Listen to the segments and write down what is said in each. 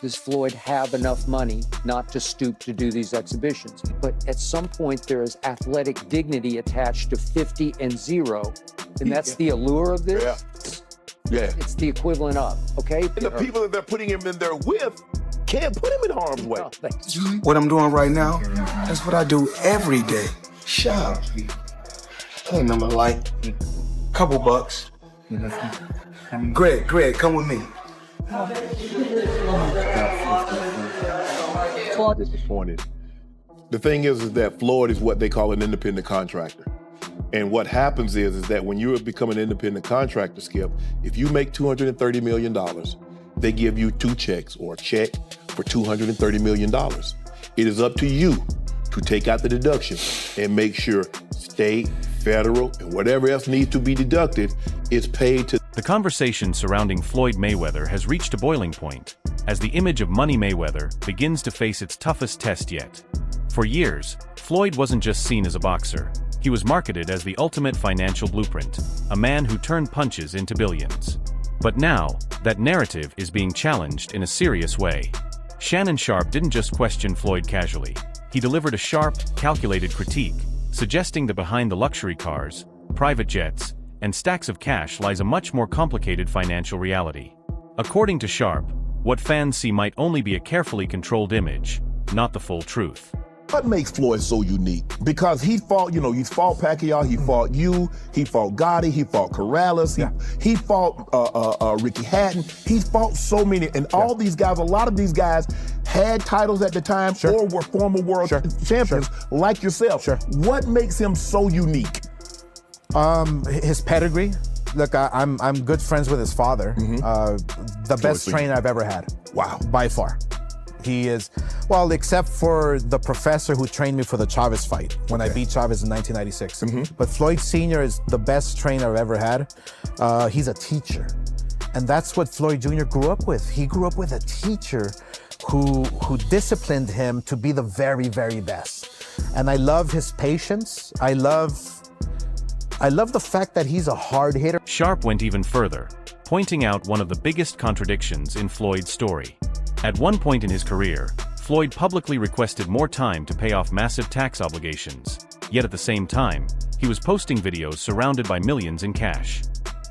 does Floyd have enough money not to stoop to do these exhibitions? But at some point, there is athletic dignity attached to 50 and 0, and that's the allure of this? Yeah. It's the equivalent of, okay? And the people that they're putting him in there with can't put him in harm's way. What I'm doing right now, that's what I do every day. Shop. Hey, man, like couple bucks. Greg, come with me. Disappointed. The thing is that Floyd is what they call an independent contractor. And what happens is that when you become an independent contractor, Skip, if you make $230 million, they give you 2 checks or a check for $230 million. It is up to you to take out the deduction and make sure state, federal, and whatever else needs to be deducted is paid to. The conversation surrounding Floyd Mayweather has reached a boiling point, as the image of Money Mayweather begins to face its toughest test yet. For years, Floyd wasn't just seen as a boxer. He was marketed as the ultimate financial blueprint, a man who turned punches into billions. But now, that narrative is being challenged in a serious way. Shannon Sharpe didn't just question Floyd casually. He delivered a sharp, calculated critique, suggesting that behind the luxury cars, private jets, and stacks of cash lies a much more complicated financial reality. According to Sharpe, what fans see might only be a carefully controlled image, not the full truth. What makes Floyd so unique? Because he fought, he fought Pacquiao, he fought you, he fought Gotti, he fought Corrales, he fought Ricky Hatton, he fought so many, and all these guys, a lot of these guys had titles at the time or were former world champions like yourself. What makes him so unique? His pedigree. Look, I'm good friends with his father. The best trainer I've ever had. Wow. By far. He is, well, except for the professor who trained me for the Chavez fight when I beat Chavez in 1996. But Floyd Sr. is the best trainer I've ever had. He's a teacher. And that's what Floyd Jr. grew up with. He grew up with a teacher who disciplined him to be the very, very best. And I love his patience. I love the fact that he's a hard hitter. Sharpe went even further, pointing out one of the biggest contradictions in Floyd's story. At one point in his career, Floyd publicly requested more time to pay off massive tax obligations, yet at the same time, he was posting videos surrounded by millions in cash.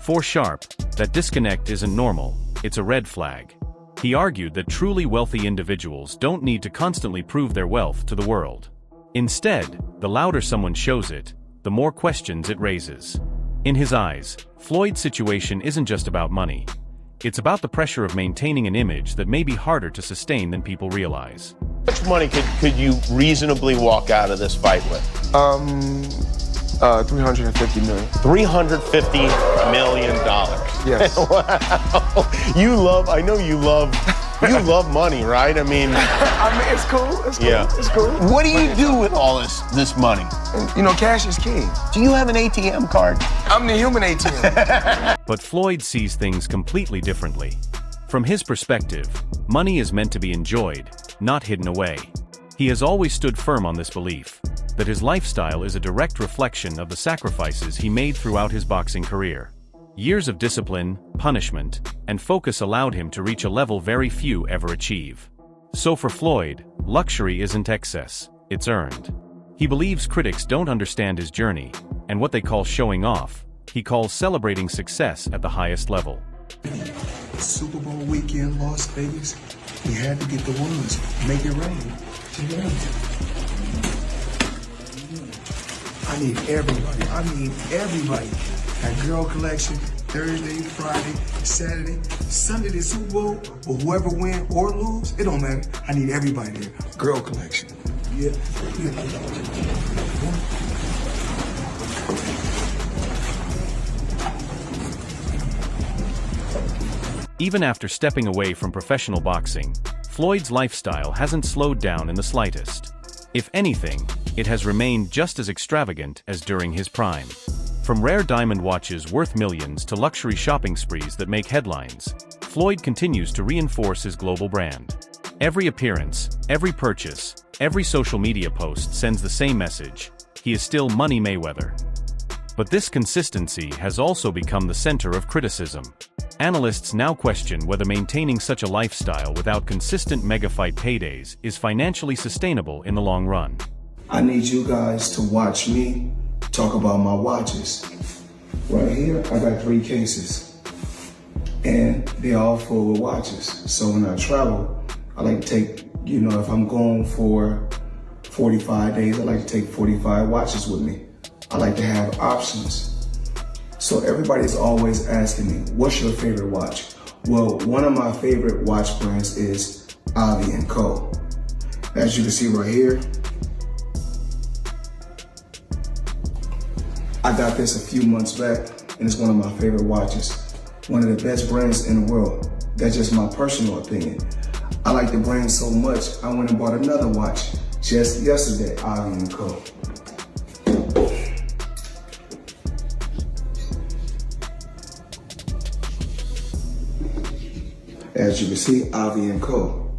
For Sharpe, that disconnect isn't normal, it's a red flag. He argued that truly wealthy individuals don't need to constantly prove their wealth to the world. Instead, the louder someone shows it, the more questions it raises. In his eyes, Floyd's situation isn't just about money. It's about the pressure of maintaining an image that may be harder to sustain than people realize. How much money could you reasonably walk out of this fight with? 350 million. $350 million. Yes. Wow. I know you love money, right? I mean, it's cool. It's cool. Yeah. It's cool. What do you do with all this money? And, cash is king. Do you have an ATM card? I'm the human ATM. But Floyd sees things completely differently. From his perspective, money is meant to be enjoyed, not hidden away. He has always stood firm on this belief, that his lifestyle is a direct reflection of the sacrifices he made throughout his boxing career. Years of discipline, punishment, and focus allowed him to reach a level very few ever achieve. So for Floyd, luxury isn't excess, it's earned. He believes critics don't understand his journey, and what they call showing off, he calls celebrating success at the highest level. Super Bowl weekend, Las Vegas, we had to get the ones, make it rain. I need everybody. That girl collection, Thursday, Friday, Saturday, Sunday, the Super Bowl, or whoever win or lose, it don't matter. I need everybody there. Girl collection. Yeah. Even after stepping away from professional boxing, Floyd's lifestyle hasn't slowed down in the slightest. If anything, it has remained just as extravagant as during his prime. From rare diamond watches worth millions to luxury shopping sprees that make headlines, Floyd continues to reinforce his global brand. Every appearance, every purchase, every social media post sends the same message: he is still Money Mayweather. But this consistency has also become the center of criticism. Analysts now question whether maintaining such a lifestyle without consistent mega-fight paydays is financially sustainable in the long run. I need you guys to watch me talk about my watches. Right here, I got 3 cases, and they're all full of watches. So when I travel, I like to take, if I'm going for 45 days, I like to take 45 watches with me. I like to have options. So everybody's always asking me, what's your favorite watch? Well, one of my favorite watch brands is Avi & Co. As you can see right here, I got this a few months back, and it's one of my favorite watches. One of the best brands in the world. That's just my personal opinion. I like the brand so much, I went and bought another watch just yesterday, Avi & Co. As you can see, Avi & Co.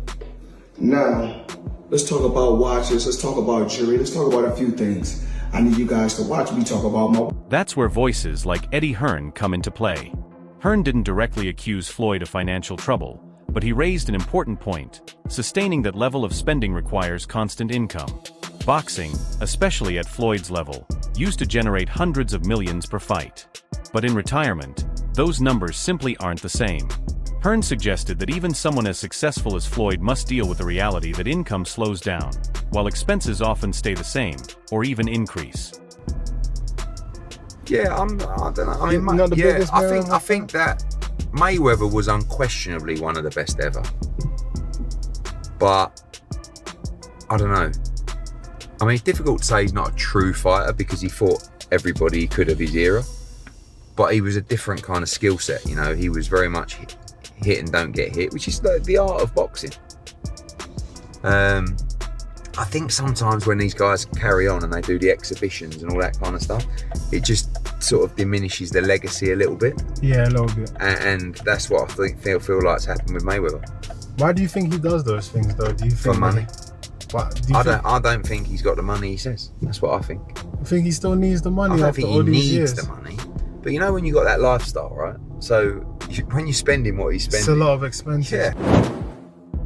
Now, let's talk about watches, let's talk about jewelry, let's talk about a few things. I need you guys to watch me talk about my... That's where voices like Eddie Hearn come into play. Hearn didn't directly accuse Floyd of financial trouble, but he raised an important point. Sustaining that level of spending requires constant income. Boxing, especially at Floyd's level, used to generate hundreds of millions per fight. But in retirement, those numbers simply aren't the same. Hearn suggested that even someone as successful as Floyd must deal with the reality that income slows down, while expenses often stay the same, or even increase. Yeah, I don't know. I mean, I think that Mayweather was unquestionably one of the best ever. But I don't know. I mean, it's difficult to say he's not a true fighter because he fought everybody he could of his era. But he was a different kind of skill set. He was very much hit and don't get hit, which is the art of boxing. I think sometimes when these guys carry on and they do the exhibitions and all that kind of stuff, it just sort of diminishes the legacy a little bit. Yeah, a little bit. And that's what I feel like's happened with Mayweather. Why do you think he does those things though? Do you think for money? I don't think he's got the money he says. That's what I think. I think he still needs the money after all these years. I don't think he needs the money. But when you got that lifestyle, right? So when you're spending what he's spending, it's a lot of expenses. Yeah.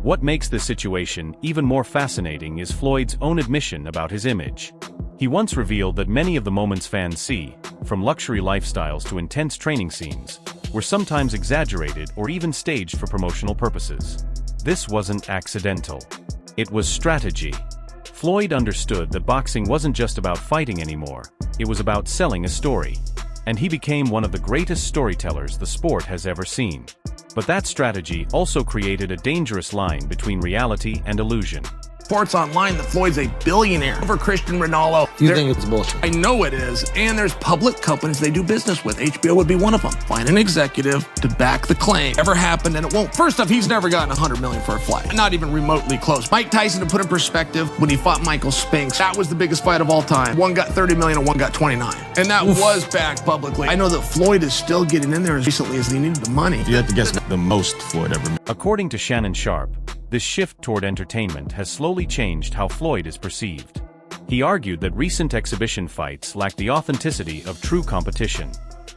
What makes this situation even more fascinating is Floyd's own admission about his image. He once revealed that many of the moments fans see, from luxury lifestyles to intense training scenes, were sometimes exaggerated or even staged for promotional purposes. This wasn't accidental. It was strategy. Floyd understood that boxing wasn't just about fighting anymore, it was about selling a story. And he became one of the greatest storytellers the sport has ever seen. But that strategy also created a dangerous line between reality and illusion. Reports online that Floyd's a billionaire over Cristiano Ronaldo. You think it's bullshit? I know it is, and there's public companies they do business with. HBO would be one of them. Find an executive to back the claim. Ever happened, and it won't. First off, he's never gotten $100 million for a fight. Not even remotely close. Mike Tyson, to put in perspective, when he fought Michael Spinks, that was the biggest fight of all time. One got 30 million and one got 29. And that was backed publicly. I know that Floyd is still getting in there as recently as he needed the money. You have to guess the most Floyd ever made. According to Shannon Sharpe, this shift toward entertainment has slowly changed how Floyd is perceived. He argued that recent exhibition fights lack the authenticity of true competition.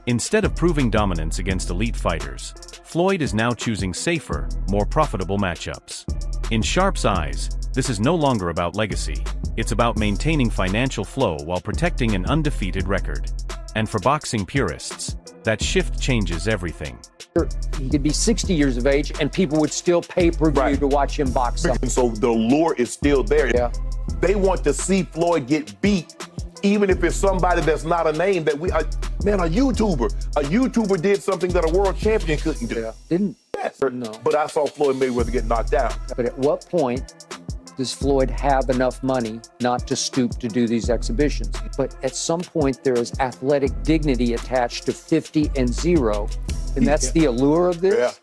Instead of proving dominance against elite fighters, Floyd is now choosing safer, more profitable matchups. In Sharpe's eyes, this is no longer about legacy. It's about maintaining financial flow while protecting an undefeated record. And for boxing purists, that shift changes everything. He could be 60 years of age and people would still pay per view to watch him box something. And so the allure is still there. Yeah. They want to see Floyd get beat, even if it's somebody that's not a name that a YouTuber did something that a world champion couldn't do. Yeah. Didn't? Yes. No. But I saw Floyd Mayweather get knocked out. But at what point does Floyd have enough money not to stoop to do these exhibitions? But at some point there is athletic dignity attached to 50 and 0. And that's the allure of this?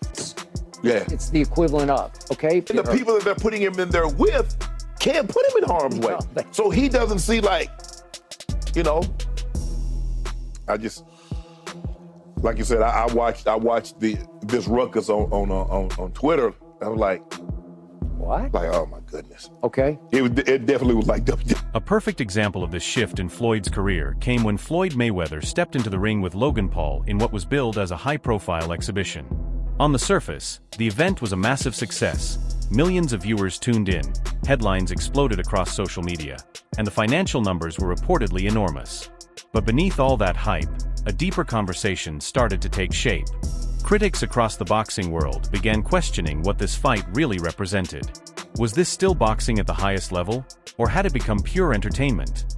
Yeah. It's the equivalent of, okay? And the people that they're putting him in there with can't put him in harm's way. So he doesn't see I just, like you said, I watched this ruckus on Twitter. I was like, what? Like, oh my goodness. Okay. It definitely was like WWE. A perfect example of this shift in Floyd's career came when Floyd Mayweather stepped into the ring with Logan Paul in what was billed as a high-profile exhibition. On the surface, the event was a massive success. Millions of viewers tuned in, headlines exploded across social media, and the financial numbers were reportedly enormous. But beneath all that hype, a deeper conversation started to take shape. Critics across the boxing world began questioning what this fight really represented. Was this still boxing at the highest level, or had it become pure entertainment?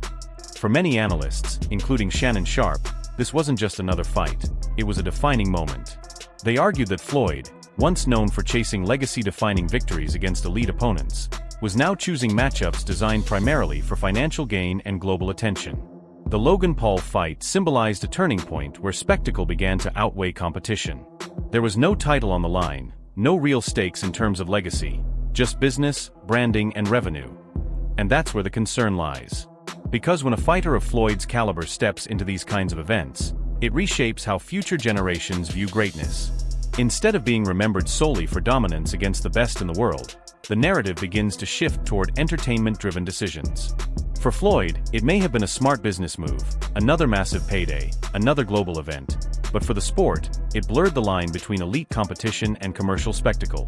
For many analysts, including Shannon Sharpe, this wasn't just another fight, it was a defining moment. They argued that Floyd, once known for chasing legacy-defining victories against elite opponents, was now choosing matchups designed primarily for financial gain and global attention. The Logan Paul fight symbolized a turning point where spectacle began to outweigh competition. There was no title on the line, no real stakes in terms of legacy, just business, branding, and revenue. And that's where the concern lies. Because when a fighter of Floyd's caliber steps into these kinds of events, it reshapes how future generations view greatness. Instead of being remembered solely for dominance against the best in the world, the narrative begins to shift toward entertainment-driven decisions. For Floyd, it may have been a smart business move, another massive payday, another global event, but for the sport, it blurred the line between elite competition and commercial spectacle.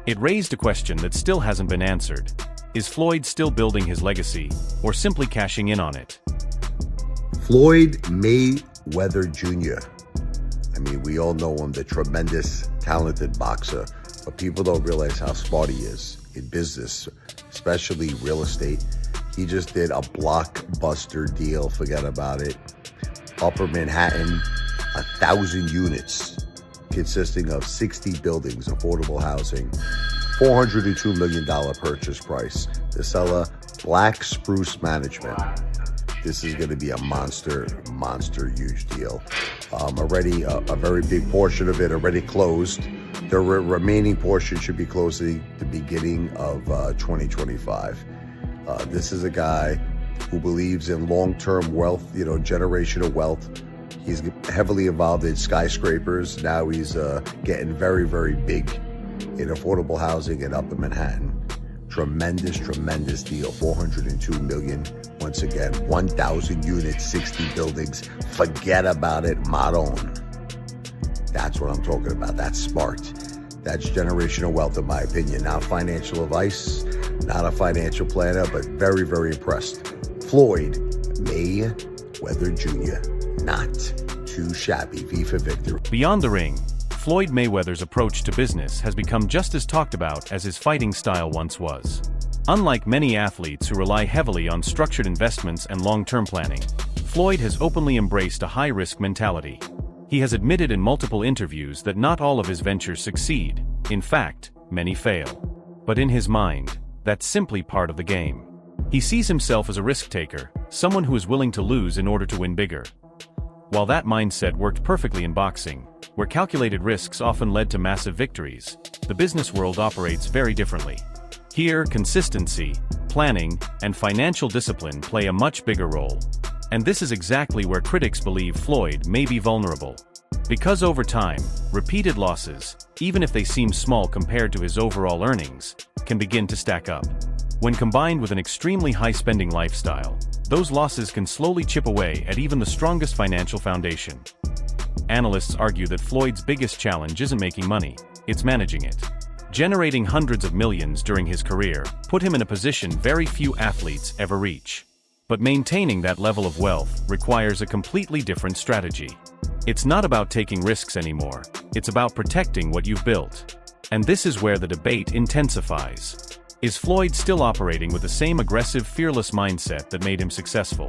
It raised a question that still hasn't been answered. Is Floyd still building his legacy, or simply cashing in on it? Floyd Mayweather Jr. I mean, we all know him, the tremendous, talented boxer, but people don't realize how smart he is in business, especially real estate. He just did a blockbuster deal, forget about it. Upper Manhattan, 1,000 units, consisting of 60 buildings, affordable housing, $402 million purchase price. The seller, Black Spruce Management. This is going to be a monster huge deal. Already a very big portion of it already closed. The remaining portion should be closing the beginning of 2025. This is a guy who believes in long-term wealth, generational wealth. He's heavily involved in skyscrapers. Now he's getting very, very big in affordable housing in Upper Manhattan. Tremendous deal. $402 million. Once again, 1,000 units, 60 buildings. Forget about it, Maron. That's what I'm talking about. That's smart. That's generational wealth, in my opinion. Not financial advice, not a financial planner, but very, very impressed. Floyd Mayweather Jr. Not too shabby. V for victory. Beyond the ring, Floyd Mayweather's approach to business has become just as talked about as his fighting style once was. Unlike many athletes who rely heavily on structured investments and long-term planning, Floyd has openly embraced a high-risk mentality. He has admitted in multiple interviews that not all of his ventures succeed. In fact, many fail. But in his mind, that's simply part of the game. He sees himself as a risk-taker, someone who is willing to lose in order to win bigger. While that mindset worked perfectly in boxing, where calculated risks often led to massive victories, the business world operates very differently. Here, consistency, planning, and financial discipline play a much bigger role. And this is exactly where critics believe Floyd may be vulnerable. Because over time, repeated losses, even if they seem small compared to his overall earnings, can begin to stack up. When combined with an extremely high-spending lifestyle, those losses can slowly chip away at even the strongest financial foundation. Analysts argue that Floyd's biggest challenge isn't making money, it's managing it. Generating hundreds of millions during his career put him in a position very few athletes ever reach. But maintaining that level of wealth requires a completely different strategy. It's not about taking risks anymore, it's about protecting what you've built. And this is where the debate intensifies. Is Floyd still operating with the same aggressive, fearless mindset that made him successful?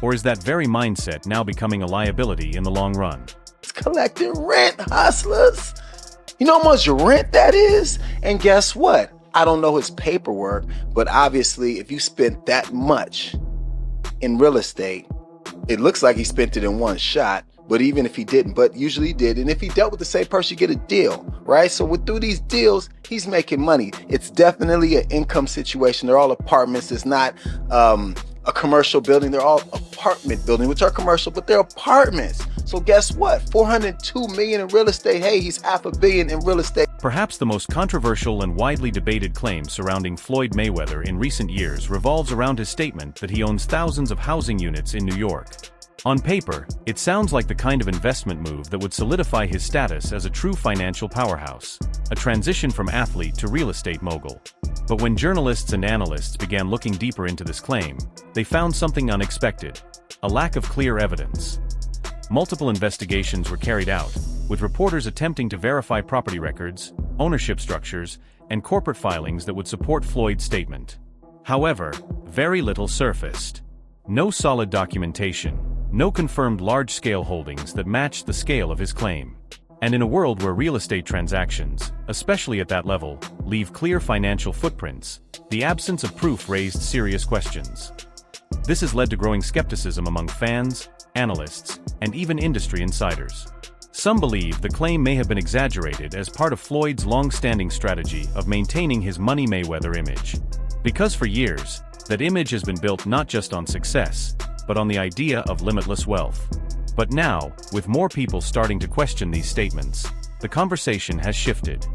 Or is that very mindset now becoming a liability in the long run? It's collecting rent, hustlers. You know how much rent that is? And guess what? I don't know his paperwork, but obviously if you spent that much in real estate, it looks like he spent it in one shot. But even if he didn't, but usually he did. And if he dealt with the same person, you get a deal, right? So through these deals, he's making money. It's definitely an income situation. They're all apartments. It's not a commercial building. They're all apartment buildings, which are commercial, but they're apartments. So guess what? $402 million in real estate. Hey, he's $500 million in real estate. Perhaps the most controversial and widely debated claim surrounding Floyd Mayweather in recent years revolves around his statement that he owns thousands of housing units in New York. On paper, it sounds like the kind of investment move that would solidify his status as a true financial powerhouse, a transition from athlete to real estate mogul. But when journalists and analysts began looking deeper into this claim, they found something unexpected: a lack of clear evidence. Multiple investigations were carried out, with reporters attempting to verify property records, ownership structures, and corporate filings that would support Floyd's statement. However, very little surfaced. No solid documentation, no confirmed large-scale holdings that matched the scale of his claim. And in a world where real estate transactions, especially at that level, leave clear financial footprints, the absence of proof raised serious questions. This has led to growing skepticism among fans, analysts, and even industry insiders. Some believe the claim may have been exaggerated as part of Floyd's long-standing strategy of maintaining his Money Mayweather image. Because for years, that image has been built not just on success, but on the idea of limitless wealth. But now, with more people starting to question these statements, the conversation has shifted.